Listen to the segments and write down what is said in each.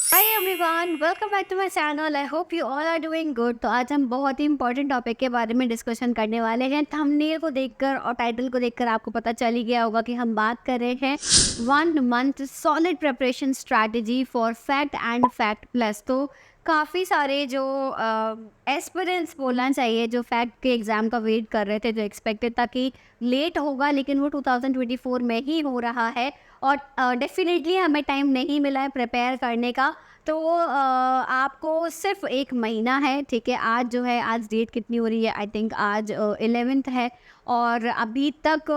Hi everyone, welcome back to my channel. I hope you all are doing good. तो आज हम बहुत ही important topic के बारे में डिस्कशन करने वाले हैं। थंबनेल को देखकर और टाइटल को देखकर आपको पता चल ही गया होगा कि हम बात कर रहे हैं 1 month solid preparation strategy for fact and fact plus. तो काफ़ी सारे जो एस्पिरेंट्स बोलना चाहिए, जो फैक्ट के एग्ज़ाम का वेट कर रहे थे, जो एक्सपेक्टेड था कि लेट होगा लेकिन वो 2024 में ही हो रहा है और डेफिनेटली हमें टाइम नहीं मिला है प्रिपेयर करने का। तो आपको सिर्फ 1 महीना है, ठीक है। आज जो है, आज डेट कितनी हो रही है, आई थिंक आज 11th है और अभी तक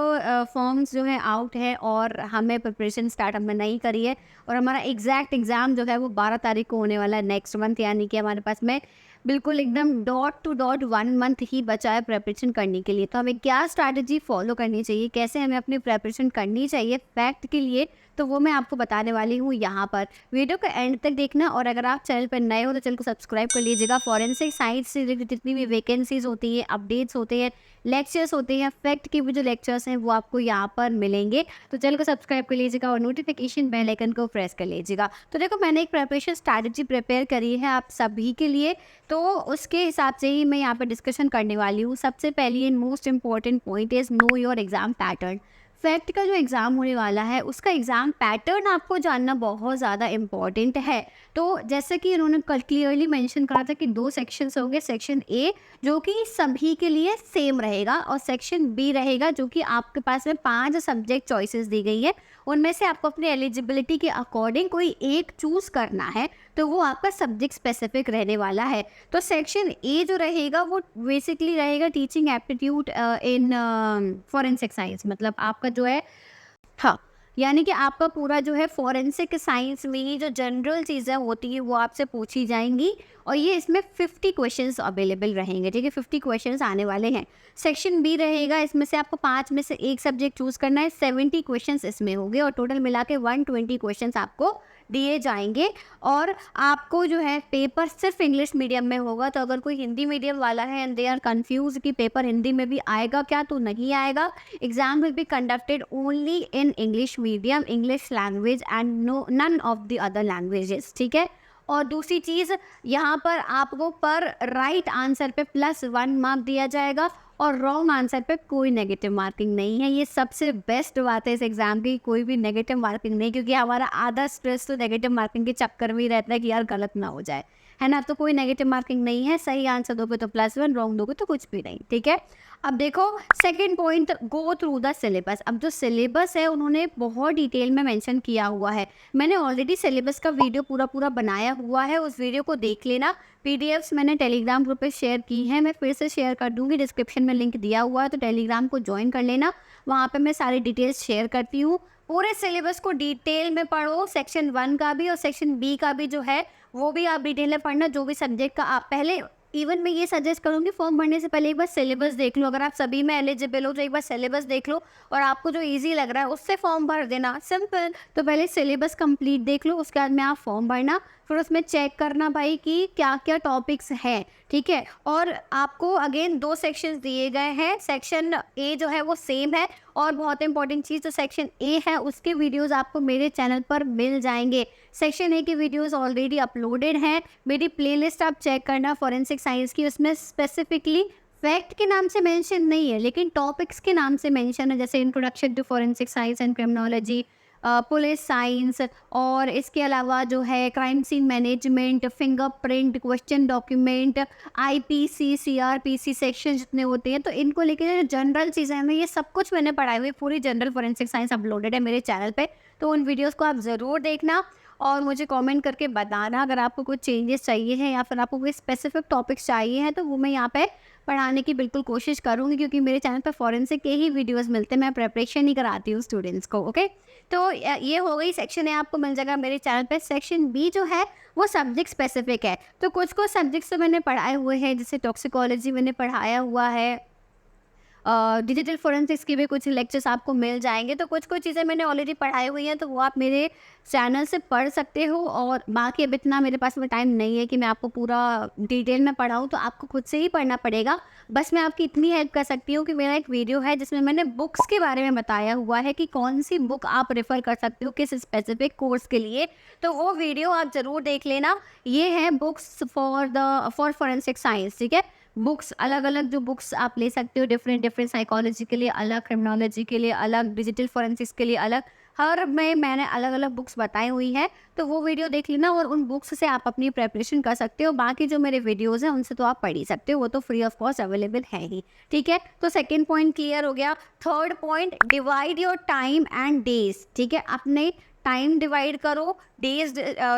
फॉर्म्स जो है आउट है और हमें प्रिपरेशन स्टार्ट हमने नहीं करी है। और हमारा एग्जैक्ट एग्ज़ाम जो है वो 12 तारीख को होने वाला है नेक्स्ट मंथ, यानी कि हमारे पास में बिल्कुल एकदम डॉट टू डॉट 1 मंथ ही बचा है प्रिपरेशन करने के लिए। तो हमें क्या स्ट्रैटेजी फॉलो करनी चाहिए, कैसे हमें अपनी प्रिपरेशन करनी चाहिए फैक्ट के लिए, तो वो मैं आपको बताने वाली हूँ यहाँ पर। वीडियो को एंड तक देखना और अगर आप चैनल पर नए हो तो चैनल को सब्सक्राइब कर लीजिएगा। फॉरेंसिक साइंस से रिलेटेड जितनी भी वैकेंसीज होती हैं, अपडेट्स होते हैं, लेक्चर्स होते हैं, फैक्ट के भी जो लेक्चर्स हैं वो आपको यहाँ पर मिलेंगे। तो चैनल को सब्सक्राइब कर लीजिएगा और नोटिफिकेशन बेल आइकन को प्रेस कर लीजिएगा। तो देखो, मैंने एक प्रिपरेशन स्ट्रैटेजी प्रिपेयर करी है आप सभी के लिए, तो उसके हिसाब से ही मैं यहाँ पर डिस्कशन करने वाली हूँ। सबसे पहली and most important point is know your exam pattern. Fact का जो एग्ज़ाम होने वाला है उसका एग्ज़ाम पैटर्न आपको जानना बहुत ज़्यादा इम्पॉर्टेंट है। तो जैसे कि उन्होंने कल क्लियरली मेंशन करा था कि 2 सेक्शंस होंगे। सेक्शन ए जो कि सभी के लिए सेम रहेगा और सेक्शन बी रहेगा जो कि आपके पास में 5 सब्जेक्ट चॉइसेस दी गई है। उनमें से आपको अपनी एलिजिबिलिटी के अकॉर्डिंग कोई एक चूज़ करना है, तो वो आपका सब्जेक्ट स्पेसिफिक रहने वाला है। तो सेक्शन ए जो रहेगा वो बेसिकली रहेगा teaching aptitude in forensic science. मतलब आपका जो है, हाँ, यानी कि आपका पूरा जो है फॉरेंसिक साइंस में ही जो जनरल चीज़ें होती हैं वो आपसे पूछी जाएंगी और ये इसमें 50 क्वेश्चंस अवेलेबल रहेंगे, ठीक है। 50 क्वेश्चंस आने वाले हैं। सेक्शन बी रहेगा, इसमें से आपको 5 में से एक सब्जेक्ट चूज़ करना है। 70 क्वेश्चंस इसमें होंगे और टोटल मिला के 120 क्वेश्चंस आपको दिए जाएंगे। और आपको जो है पेपर सिर्फ इंग्लिश मीडियम में होगा। तो अगर कोई हिंदी मीडियम वाला है एंड दे आर कन्फ्यूज कि पेपर हिंदी में भी आएगा क्या, तो नहीं आएगा। Exam will be conducted only in English medium, English language and no none of the other languages, ठीक है। और दूसरी चीज़, यहाँ पर आपको पर राइट आंसर पे +1 मार्क दिया जाएगा और रॉन्ग आंसर पे कोई नेगेटिव मार्किंग नहीं है। ये सबसे बेस्ट बात है इस एग्ज़ाम की, कोई भी नेगेटिव मार्किंग नहीं, क्योंकि हमारा आधा स्ट्रेस तो नेगेटिव मार्किंग के चक्कर में ही रहता है कि यार गलत ना हो जाए, है ना। तो कोई नेगेटिव मार्किंग नहीं है। सही आंसर दोगे तो +1, रॉन्ग दोगे तो कुछ भी नहीं, ठीक है। अब देखो, second point, go through the syllabus. अब जो सिलेबस है उन्होंने बहुत डिटेल में मेंशन किया हुआ है। मैंने ऑलरेडी सिलेबस का वीडियो पूरा बनाया हुआ है, उस वीडियो को देख लेना। पीडीएफ्स मैंने टेलीग्राम ग्रुप पे शेयर की है, मैं फिर से शेयर कर दूंगी, डिस्क्रिप्शन में लिंक दिया हुआ है, तो टेलीग्राम को ज्वाइन कर लेना। वहाँ पे मैं सारी डिटेल्स शेयर करती हूँ। पूरे सिलेबस को डिटेल में पढ़ो, सेक्शन 1 का भी और सेक्शन बी का भी जो है वो भी आप डिटेल में पढ़ना। जो भी सब्जेक्ट का आप पहले, इवन मैं ये सजेस्ट करूँगी फॉर्म भरने से पहले एक बार सिलेबस देख लो। अगर आप सभी में एलिजिबल हो तो एक बार सिलेबस देख लो और आपको जो इजी लग रहा है उससे फॉर्म भर देना, सिंपल। तो पहले सिलेबस कंप्लीट देख लो, उसके बाद में आप फॉर्म भरना, फिर उसमें चेक करना भाई कि क्या क्या टॉपिक्स हैं, ठीक है। और आपको अगेन 2 सेक्शंस दिए गए हैं। सेक्शन ए जो है वो सेम है और बहुत इंपॉर्टेंट चीज़, जो सेक्शन ए है उसके वीडियोस आपको मेरे चैनल पर मिल जाएंगे। सेक्शन ए के वीडियोस ऑलरेडी अपलोडेड हैं, मेरी प्लेलिस्ट आप चेक करना फॉरेंसिक साइंस की। उसमें स्पेसिफिकली फैक्ट के नाम से मेंशन नहीं है लेकिन टॉपिक्स के नाम से मेंशन है, जैसे introduction to forensic science and criminology, police science, और इसके अलावा जो है crime scene management, fingerprint, question document, IPC, CRPC section जितने होते हैं, तो इनको लेकर जनरल चीज़ें हैं, ये सब कुछ मैंने पढ़ाई हुई। पूरी जनरल फॉरेंसिक साइंस अपलोडेड है मेरे चैनल पे, तो उन वीडियोस को आप ज़रूर देखना और मुझे कमेंट करके बताना अगर आपको कुछ चेंजेस चाहिए हैं या फिर आपको कोई स्पेसिफिक टॉपिक्स चाहिए हैं, तो वो मैं यहाँ पे पढ़ाने की बिल्कुल कोशिश करूँगी, क्योंकि मेरे चैनल पे फॉरेंसिक के ही वीडियोस मिलते हैं, मैं प्रिपरेशन ही कराती हूँ स्टूडेंट्स को, ओके। तो ये हो गई सेक्शन ए, आपको मिल जाएगा मेरे चैनल पे। सेक्शन बी जो है वो सब्जेक्ट स्पेसिफिक है, तो कुछ सब्जेक्ट्स तो मैंने पढ़ाए हुए हैं, जैसे टॉक्सिकोलॉजी मैंने पढ़ाया हुआ है, डिजिटल फोरेंसिक्स की भी कुछ लेक्चर्स आपको मिल जाएंगे। तो कुछ कुछ चीज़ें मैंने ऑलरेडी पढ़ाई हुई हैं, तो वो आप मेरे चैनल से पढ़ सकते हो। और बाकी अब इतना मेरे पास में टाइम नहीं है कि मैं आपको पूरा डिटेल में पढ़ाऊँ, तो आपको खुद से ही पढ़ना पड़ेगा। बस मैं आपकी इतनी हेल्प कर सकती हूँ कि मेरा एक वीडियो है जिसमें मैंने बुक्स के बारे में बताया हुआ है कि कौन सी बुक आप रेफ़र कर सकते हो किस स्पेसिफिक कोर्स के लिए। तो वो वीडियो आप ज़रूर देख लेना। ये है बुक्स फॉर फोरेंसिक साइंस, ठीक है। बुक्स अलग अलग जो बुक्स आप ले सकते हो, डिफरेंट डिफरेंट साइकोलॉजी के लिए अलग, क्रिमिनोलॉजी के लिए अलग, डिजिटल फोरेंसिक्स के लिए अलग, हर में मैंने अलग अलग बुक्स बताई हुई है। तो वो वीडियो देख लेना और उन बुक्स से आप अपनी प्रेपरेशन कर सकते हो। बाकी जो मेरे वीडियोज़ हैं उनसे तो आप पढ़ ही सकते हो, वो तो फ्री ऑफ कॉस्ट अवेलेबल है ही, ठीक है। तो सेकेंड पॉइंट क्लियर हो गया। Third point, divide your time and days, ठीक है। अपने टाइम डिवाइड करो, डेज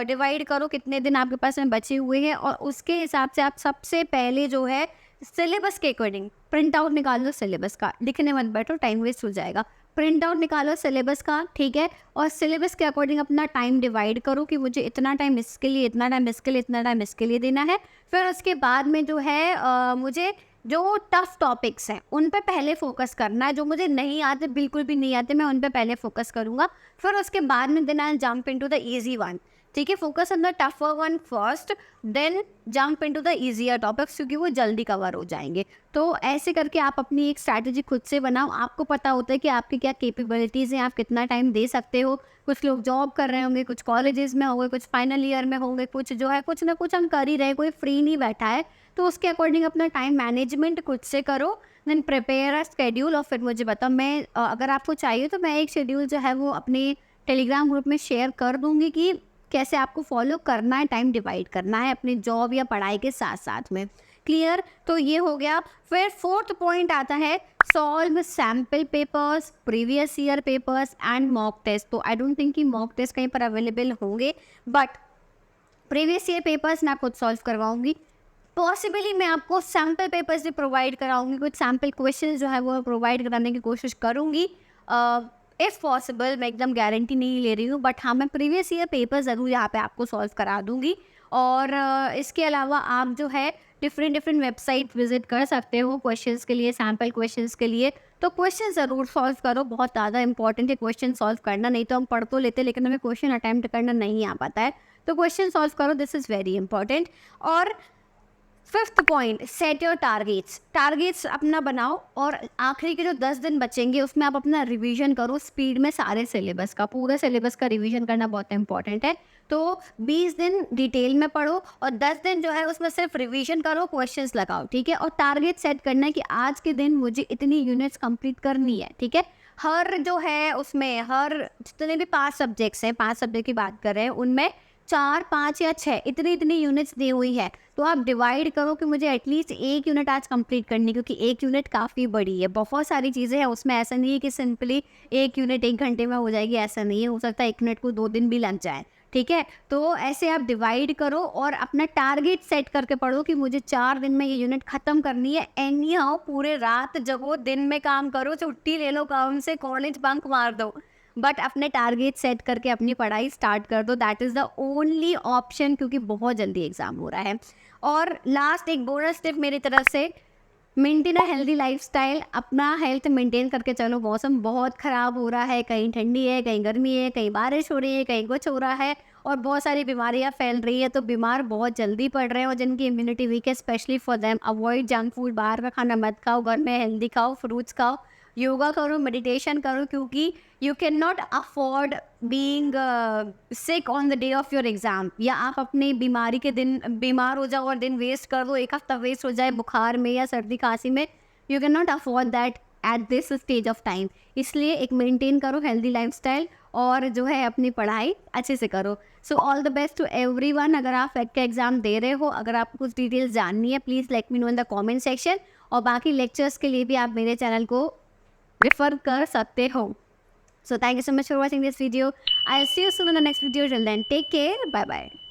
डिवाइड करो, कितने दिन आपके पास में बचे हुए हैं, और उसके हिसाब से आप सबसे पहले जो है सिलेबस के अकॉर्डिंग प्रिंट आउट निकाल लो सिलेबस का। लिखने मत बैठो, टाइम वेस्ट हो जाएगा। प्रिंट आउट निकालो सिलेबस का, ठीक है, और सिलेबस के अकॉर्डिंग अपना टाइम डिवाइड करो कि मुझे इतना टाइम इसके लिए, इतना टाइम इसके लिए, इतना टाइम इसके लिए देना है। फिर उसके बाद में जो है मुझे जो टफ टॉपिक्स हैं उन पे पहले फोकस करना है। जो मुझे नहीं आते, बिल्कुल भी नहीं आते, मैं उन पे पहले फोकस करूँगा। फिर उसके बाद में then I jump into the easy one, ठीक है। Focus on the tougher one first, then jump into the easier topics, क्योंकि वो जल्दी कवर हो जाएंगे। तो ऐसे करके आप अपनी एक स्ट्रैटेजी खुद से बनाओ। आपको पता होता है कि आपकी क्या कैपेबिलिटीज़ हैं, आप कितना टाइम दे सकते हो। कुछ लोग जॉब कर रहे होंगे, कुछ कॉलेजेस में होंगे, कुछ फाइनल ईयर में होंगे, कुछ जो है कुछ ना कुछ हम कर ही रहे, कोई फ्री नहीं बैठा है। तो उसके अकॉर्डिंग अपना टाइम मैनेजमेंट खुद से करो, देन प्रिपेयर अ शेड्यूल, और फिर मुझे बताओ। मैं अगर आपको चाहिए तो मैं एक शेड्यूल जो है वो अपने टेलीग्राम ग्रुप में शेयर कर दूँगी कि कैसे आपको फॉलो करना है, टाइम डिवाइड करना है अपनी जॉब या पढ़ाई के साथ साथ में। क्लियर? तो ये हो गया। फिर फोर्थ पॉइंट आता है solve sample papers, previous year papers and mock test. तो आई डोंट थिंक कि मॉक टेस्ट कहीं पर अवेलेबल होंगे, बट प्रीवियस ईयर पेपर्स मैं खुद सॉल्व करवाऊंगी। पॉसिबली मैं आपको सैम्पल पेपर्स भी प्रोवाइड कराऊंगी, कुछ सैम्पल क्वेश्चन जो है वो प्रोवाइड कराने की कोशिश करूंगी। इफ़ पॉसिबल, मैं एकदम गारंटी नहीं ले रही हूँ, बट हाँ मैं प्रीवियस ईयर पेपर ज़रूर यहाँ पे आपको सॉल्व करा दूँगी। और इसके अलावा आप जो है डिफरेंट वेबसाइट विजिट कर सकते हो क्वेश्चंस के लिए, सैम्पल क्वेश्चंस के लिए। तो क्वेश्चन ज़रूर सॉल्व करो, बहुत ज़्यादा इंपॉर्टेंट है क्वेश्चन सॉल्व करना। नहीं तो हम पढ़ तो लेते लेकिन हमें क्वेश्चन अटैम्प्ट करना नहीं आ पाता है। तो क्वेश्चन सॉल्व करो, दिस इज़ वेरी इंपॉर्टेंट। और fifth point, set your targets. Targets अपना बनाओ और आखिरी के जो 10 दिन बचेंगे उसमें आप अपना रिवीजन करो स्पीड में, सारे सिलेबस का, पूरा सिलेबस का रिवीजन करना बहुत इंपॉर्टेंट है। तो 20 दिन डिटेल में पढ़ो और 10 दिन जो है उसमें सिर्फ रिवीजन करो, क्वेश्चंस लगाओ, ठीक है। और टारगेट सेट करना है कि आज के दिन मुझे इतनी यूनिट्स कंप्लीट करनी है, ठीक है। हर जो है उसमें, हर जितने भी 5 सब्जेक्ट्स हैं, 5 सब्जेक्ट की बात कर रहे हैं, उनमें 4, 5 या 6 इतनी यूनिट्स दी हुई है। तो आप डिवाइड करो कि मुझे एटलीस्ट 1 यूनिट आज कंप्लीट करनी है, क्योंकि 1 यूनिट काफ़ी बड़ी है, बहुत सारी चीज़ें हैं उसमें। ऐसा नहीं है कि सिंपली 1 यूनिट 1 घंटे में हो जाएगी, ऐसा नहीं है। हो सकता है 1 यूनिट को 2 दिन भी लग जाए, ठीक है। तो ऐसे आप डिवाइड करो और अपना टारगेट सेट करके पढ़ो कि मुझे 4 दिन में ये यूनिट ख़त्म करनी है। एनी हाउ पूरे रात जगो, दिन में काम करो, छुट्टी ले लो काम से, कॉलेज बंक मार दो, बट अपने टारगेट सेट करके अपनी पढ़ाई स्टार्ट कर दो। That is the only option, क्योंकि बहुत जल्दी एग्ज़ाम हो रहा है। और लास्ट एक बोनस टिप मेरी तरफ से, मेंटेन अ हेल्दी लाइफस्टाइल। अपना हेल्थ मेंटेन करके चलो। मौसम बहुत ख़राब हो रहा है, कहीं ठंडी है, कहीं गर्मी है, कहीं बारिश हो रही है, कहीं कुछ हो रहा है, और बहुत सारी बीमारियां फैल रही है। तो बीमार बहुत जल्दी पड़ रहे हैं, और जिनकी इम्यूनिटी वीक है specially for them, avoid junk food, बाहर का खाना मत खाओ, घर में हेल्दी खाओ, फ्रूट्स खाओ, योगा करो, मेडिटेशन करो, क्योंकि you can not afford being sick on the day of your exam. या आप अपनी बीमारी के दिन बीमार हो जाओ और दिन वेस्ट कर दो, 1 हफ्ता वेस्ट हो जाए बुखार में या सर्दी खांसी में। You can not afford that at this stage of time. इसलिए एक मेंटेन करो हेल्दी लाइफस्टाइल, और जो है अपनी पढ़ाई अच्छे से करो। So all the best to everyone. अगर आप फैक्ट का एग्ज़ाम दे रहे हो, अगर आपको कुछ डिटेल्स जाननी है, please let me know in the comment section. और बाकी लेक्चर्स के लिए भी आप मेरे चैनल को रेफर कर सकते हो। So thank you so much for watching this video. I'll see you soon in the next video. Till then, take care. Bye bye.